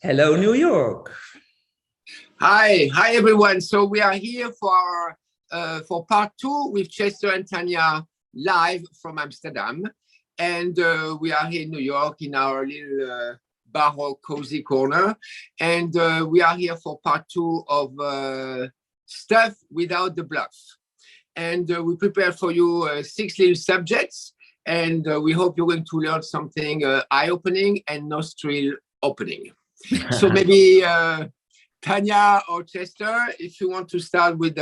Hello, New York. Hi everyone. So we are here for part two with Chester and Tanya live from Amsterdam, and we are here in New York in our little Baroque cozy corner, and we are here for part two of Stuff Without the Bluff, and we prepared for you 6 little subjects, and we hope you're going to learn something eye-opening and nostril-opening. So maybe Tanya or Chester, if you want to start with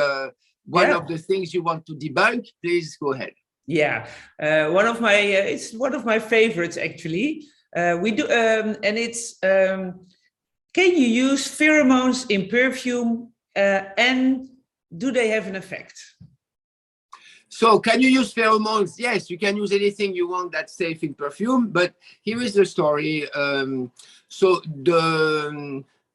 one of the things you want to debunk, please go ahead. Yeah, it's one of my favorites actually. We do, and it's can you use pheromones in perfume, and do they have an effect? So can you use pheromones? Yes, you can use anything you want that's safe in perfume, but here is the story.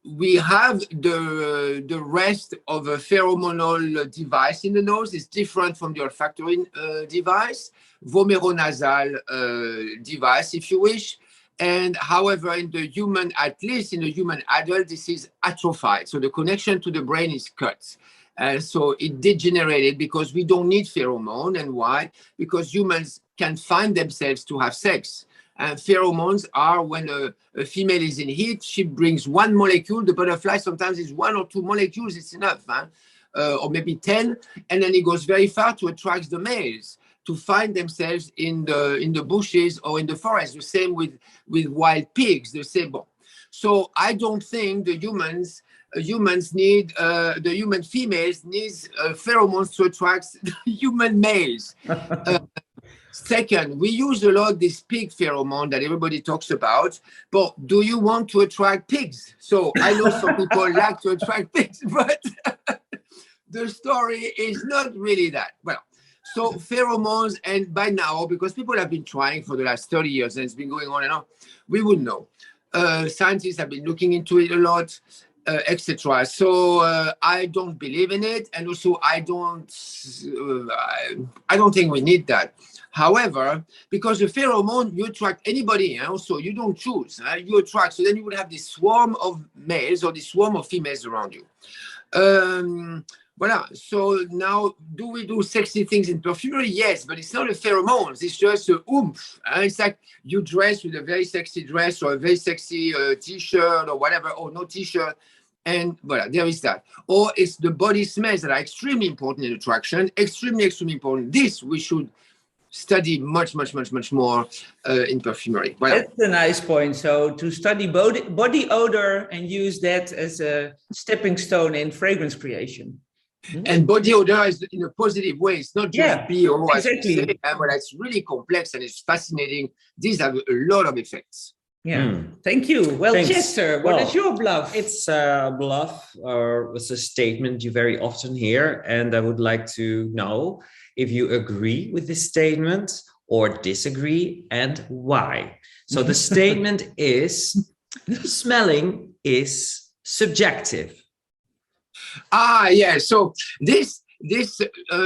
We have the rest of a pheromonal device in the nose is different from the olfactory device, vomeronasal device, if you wish. And however, in the human, at least in the human adult, this is atrophied. So the connection to the brain is cut. So it degenerated because we don't need pheromone. And why? Because humans can find themselves to have sex. And pheromones are when a female is in heat, she brings one molecule. The butterfly sometimes is 1 or 2 molecules, it's enough, or maybe 10. And then it goes very far to attract the males to find themselves in the bushes or in the forest. The same with wild pigs, the same. So I don't think the human females need pheromones to attract human males. Second, we use a lot this pig pheromone that everybody talks about, but do you want to attract pigs? So I know some people like to attract pigs, but the story is not really that. Well, so pheromones, and by now, because people have been trying for the last 30 years and it's been going on and on, we would know. Scientists have been looking into it a lot, etc. So I don't believe in it, and also I don't think we need that. However, because the pheromone, you attract anybody, so you don't choose, you attract. So then you would have this swarm of males or this swarm of females around you. Voilà. So now, do we do sexy things in perfumery? Yes, but it's not a pheromones. It's just a oomph. It's like you dress with a very sexy dress or a very sexy t-shirt or whatever, or no t-shirt. And voilà, there is that. Or it's the body smells that are extremely important in attraction, extremely, extremely important. This we should study much more in perfumery. Voilà. That's a nice point. So to study body odor and use that as a stepping stone in fragrance creation. And body odor is in a positive way. It's not just BO, exactly. But it's really complex and it's fascinating. These have a lot of effects. Yeah, thank you. Well, thanks. Chester, what is your bluff? It's a bluff, or it's a statement you very often hear, and I would like to know if you agree with this statement or disagree, and why. So the statement is, smelling is subjective. Yeah. So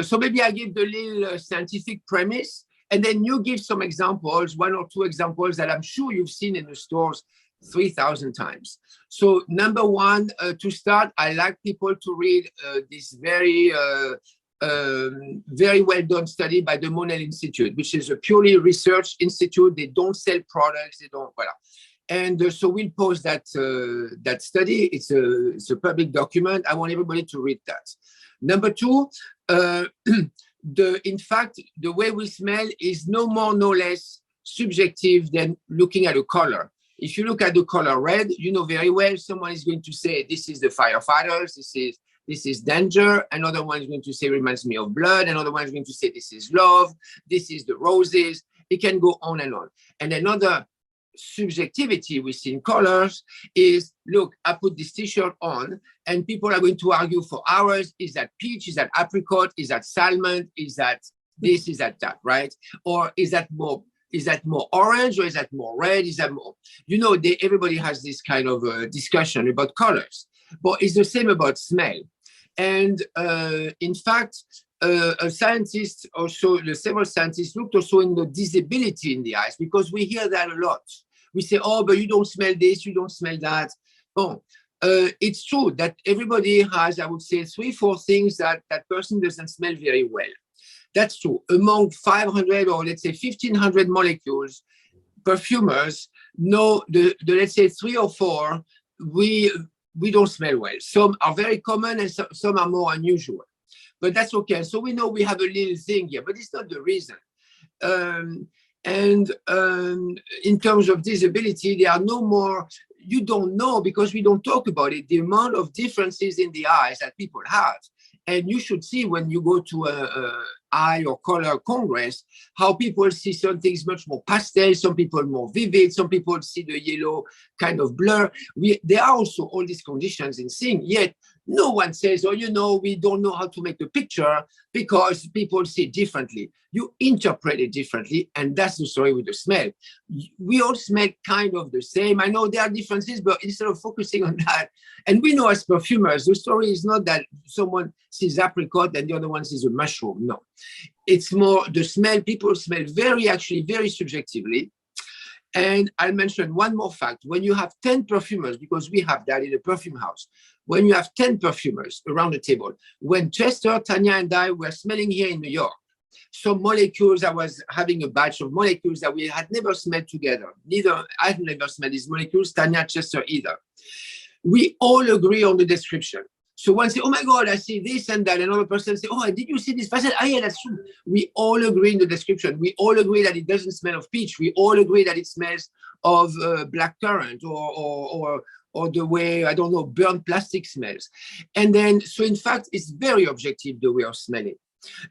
so maybe I give the little scientific premise, and then you give some examples, 1 or 2 examples that I'm sure you've seen in the stores 3,000 times. So number one, to start, I like people to read this very well done study by the Monell Institute, which is a purely research institute. They don't sell products. They don't, voilà. And so we'll post that study. It's a public document. I want everybody to read that. Number two, in fact, the way we smell is no more, no less subjective than looking at a color. If you look at the color red, you know very well someone is going to say, this is the firefighters, this is danger. Another one is going to say, reminds me of blood. Another one is going to say, this is love. This is the roses. It can go on and on. And another subjectivity we see in colors is, look, I put this t-shirt on and people are going to argue for hours. Is that peach? Is that apricot? Is that salmon? Is that this? Is that that, right? Or is that more orange, or is that more red? Is that more, everybody has this kind of discussion about colors, but it's the same about smell. And in fact, a scientist, also several scientists looked also in the disability in the eyes, because we hear that a lot. We say, oh, but you don't smell this, you don't smell that. Oh, it's true that everybody has, I would say, 3, 4 things that that person doesn't smell very well. That's true. Among 500 or let's say 1,500 molecules, perfumers know the let's say 3 or 4 we don't smell well. Some are very common and some are more unusual. But that's okay. So we know we have a little thing here, but it's not the reason. And in terms of disability, there are no more, you don't know because we don't talk about it, the amount of differences in the eyes that people have. And you should see when you go to a eye or color congress, how people see some things much more pastel, some people more vivid, some people see the yellow kind of blur. There are also all these conditions in seeing, yet no one says, oh, you know, we don't know how to make a picture because people see differently. You interpret it differently, and that's the story with the smell. We all smell kind of the same. I know there are differences, but instead of focusing on that, and we know as perfumers, the story is not that someone sees apricot and the other one sees a mushroom. No, it's more the smell. People smell actually very subjectively. And I'll mention one more fact. When you have 10 perfumers, because we have that in a perfume house, when you have 10 perfumers around the table, when Chester, Tanya, and I were smelling here in New York, some molecules, I was having a batch of molecules that we had never smelled together. I've never smelled these molecules, Tanya, Chester either. We all agree on the description. So one say, oh my God, I see this and that. Another person say, oh, did you see this? I said, oh yeah, that's true. We all agree in the description. We all agree that it doesn't smell of peach. We all agree that it smells of black currant or the way, I don't know, burnt plastic smells. And then, so in fact, it's very objective, the way of smelling.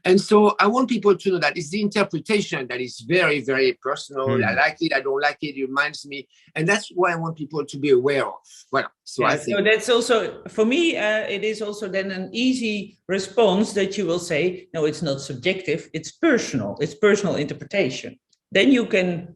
And so I want people to know that it's the interpretation that is very, very personal. I like it, I don't like it, it reminds me. And that's why I want people to be aware of. Well, so I think. So that's also, for me, it is also then an easy response that you will say, no, it's not subjective, it's personal interpretation. Then you can,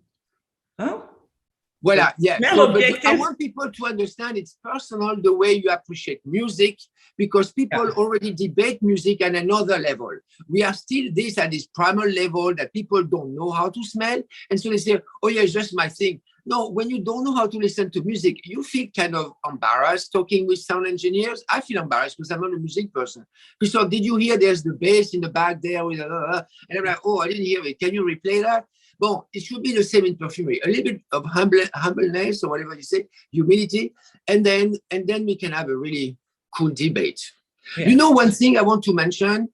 Voilà, yeah. So, but I want people to understand it's personal the way you appreciate music, because people already debate music at another level. We are still at this primal level that people don't know how to smell. And so they say, oh yeah, it's just my thing. No, when you don't know how to listen to music, you feel kind of embarrassed talking with sound engineers. I feel embarrassed because I'm not a music person. So did you hear there's the bass in the back there? With and I'm like, oh, I didn't hear it. Can you replay that? Well, it should be the same in perfumery. A little bit of humbleness or whatever you say, humility, and then we can have a really cool debate. Yeah. You know, one thing I want to mention,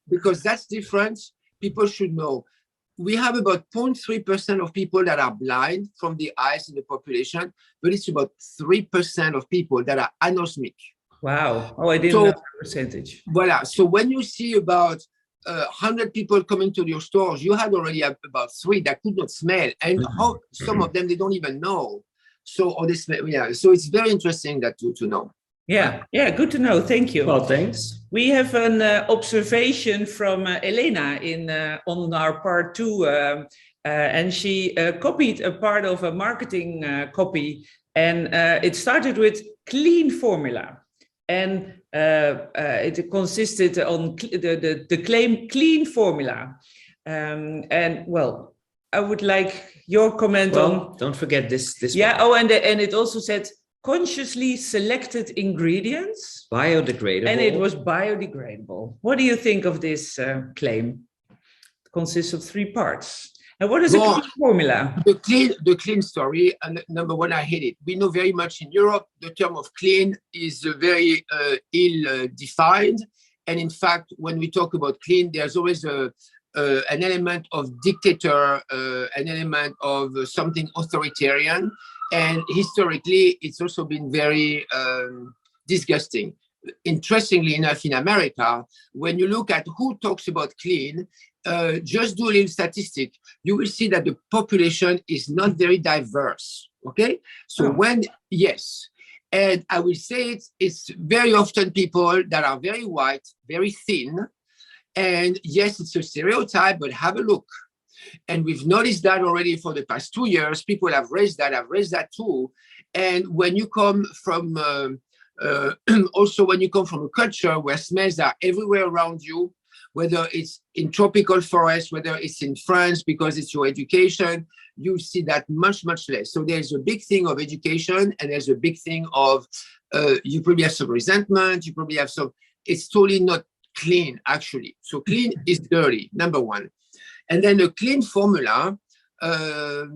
because that's different, people should know. We have about 0.3% of people that are blind from the eyes in the population, but it's about 3% of people that are anosmic. Wow. Oh, I didn't know the percentage. Voilà. So when you see about 100 people coming to your stores, you had already about 3 that could not smell, and how some of them they don't even know. So or they smell, yeah. So it's very interesting that to know. Yeah, good to know. Thank you. Well, thanks. We have an observation from Elena on our part 2, and she copied a part of a marketing copy, and it started with clean formula. And it consisted on the claim clean formula. And well, I would like your comment on. Don't forget this. Yeah. One. And it also said consciously selected ingredients. Biodegradable. And it was biodegradable. What do you think of this claim? It consists of 3 parts. And what is a clean formula? The clean story, and number one, I hate it. We know very much in Europe, the term of clean is very ill-defined. And in fact, when we talk about clean, there's always an element of dictator, an element of something authoritarian. And historically, it's also been very disgusting. Interestingly enough, in America, when you look at who talks about clean, just do a little statistic, you will see that the population is not very diverse. Okay, so yes, and I will say it's very often people that are very white, very thin, and yes, it's a stereotype, but have a look. And we've noticed that already for the past 2 years. People have raised that too. And when you come from also when you come from a culture where smells are everywhere around you, whether it's in tropical forests, whether it's in France because it's your education, you see that much less. So there's a big thing of education, and there's a big thing of you probably have some resentment, you probably have some, it's totally not clean actually. So clean is dirty, number one. And then a clean formula, a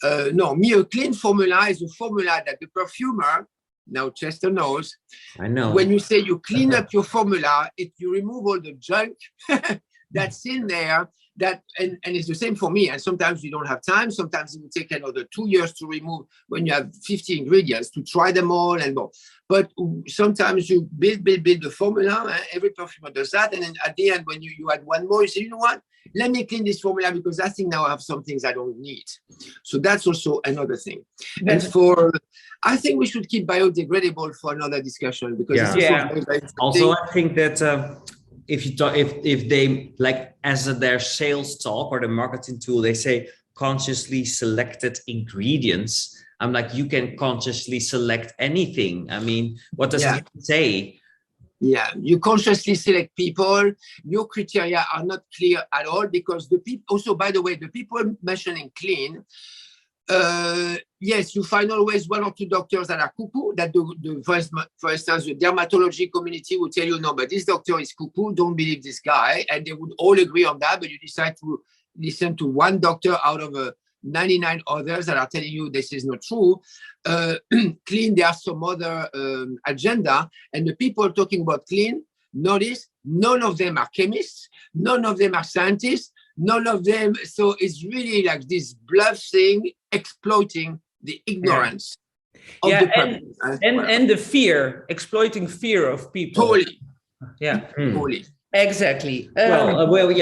clean formula is a formula that the perfumer, now Chester knows, I know. When you say you clean up your formula, you remove all the junk that's in there. And it's the same for me. And sometimes you don't have time. Sometimes it will take another 2 years to remove when you have 50 ingredients to try them all and more. But sometimes you build the formula. Every perfumer does that. And then at the end, when you add one more, you say, you know what? Let me clean this formula because I think now I have some things I don't need. So that's also another thing. And I think we should keep biodegradable for another discussion because it's also very also, I think that if you talk, if they like as their sales talk or the marketing tool, they say consciously selected ingredients. I'm like, you can consciously select anything. I mean, what does it say? Yeah, you consciously select people. Your criteria are not clear at all because the people. Also, by the way, the people mentioning clean. Yes, you find always 1 or 2 doctors that are cuckoo, that for instance, the dermatology community will tell you, no, but this doctor is cuckoo, don't believe this guy. And they would all agree on that, but you decide to listen to one doctor out of 99 others that are telling you this is not true. Clean, there are some other agenda. And the people talking about clean, notice, none of them are chemists, none of them are scientists, none of them. So it's really like this bluff thing, exploiting the ignorance of the public. And the fear, exploiting fear of people. Totally. Yeah. Totally. Exactly. Well,